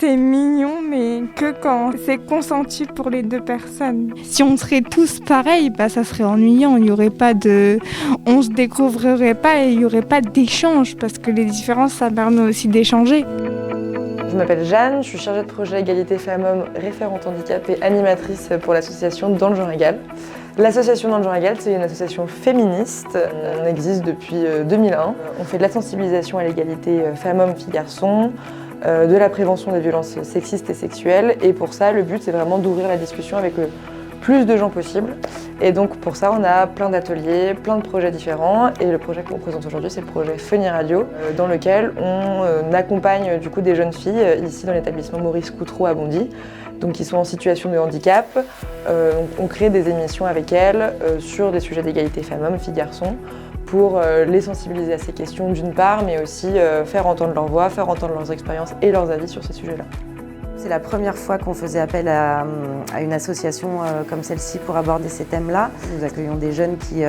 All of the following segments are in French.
c'est mignon, mais que quand c'est consenti pour les deux personnes. Si on serait tous pareils, ça serait ennuyant. Il n'y aurait pas de... On se découvrirait pas et il n'y aurait pas d'échange, parce que les différences, ça permet aussi d'échanger. Je m'appelle Jeanne, je suis chargée de projet égalité femmes-hommes, référente handicap et animatrice pour l'association Dans le genre égal. L'association Dans le genre égal, c'est une association féministe. On existe depuis 2001. On fait de la sensibilisation à l'égalité femmes-hommes, filles-garçons, de la prévention des violences sexistes et sexuelles. Et pour ça, le but, c'est vraiment d'ouvrir la discussion avec le plus de gens possible. Et donc pour ça, on a plein d'ateliers, plein de projets différents. Et le projet qu'on présente aujourd'hui, c'est le projet Funny Radio, dans lequel on accompagne du coup des jeunes filles ici dans l'établissement Maurice Coutreau à Bondy, donc qui sont en situation de handicap. On crée des émissions avec elles sur des sujets d'égalité femmes-hommes, filles-garçons, pour les sensibiliser à ces questions d'une part, mais aussi faire entendre leur voix, faire entendre leurs expériences et leurs avis sur ces sujets-là. C'est la première fois qu'on faisait appel à une association comme celle-ci pour aborder ces thèmes-là. Nous accueillons des jeunes qui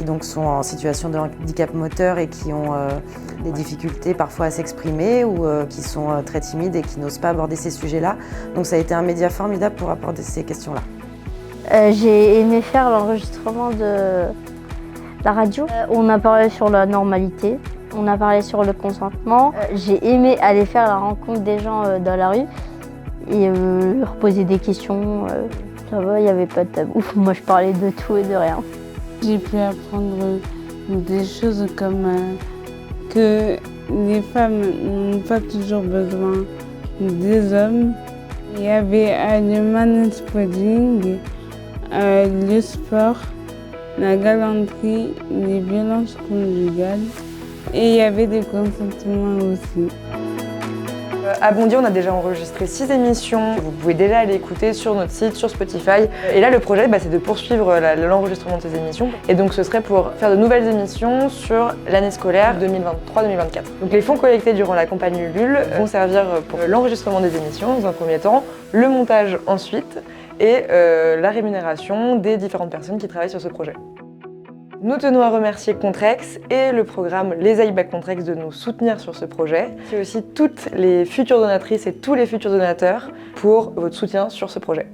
donc sont en situation de handicap moteur et qui ont des difficultés parfois à s'exprimer ou qui sont très timides et qui n'osent pas aborder ces sujets-là. Donc ça a été un média formidable pour aborder ces questions-là. J'ai aimé faire l'enregistrement de la radio. On a parlé sur la normalité. On a parlé sur le consentement. J'ai aimé aller faire la rencontre des gens dans la rue et leur poser des questions. Ça va, il n'y avait pas de tabou. Moi, je parlais de tout et de rien. J'ai pu apprendre des choses comme que les femmes n'ont pas toujours besoin des hommes. Il y avait le manspreading, le sport, la galanterie, les violences conjugales. Et il y avait des consentements aussi. À Bondy, on a déjà enregistré 6 émissions. Vous pouvez déjà aller écouter sur notre site, sur Spotify. Et là, le projet, c'est de poursuivre l'enregistrement de ces émissions. Et donc, ce serait pour faire de nouvelles émissions sur l'année scolaire 2023-2024. Donc, les fonds collectés durant la campagne Ulule vont servir pour l'enregistrement des émissions, dans un premier temps, le montage ensuite, et la rémunération des différentes personnes qui travaillent sur ce projet. Nous tenons à remercier Contrex et le programme Les AIBAC Contrex de nous soutenir sur ce projet. C'est aussi toutes les futures donatrices et tous les futurs donateurs pour votre soutien sur ce projet.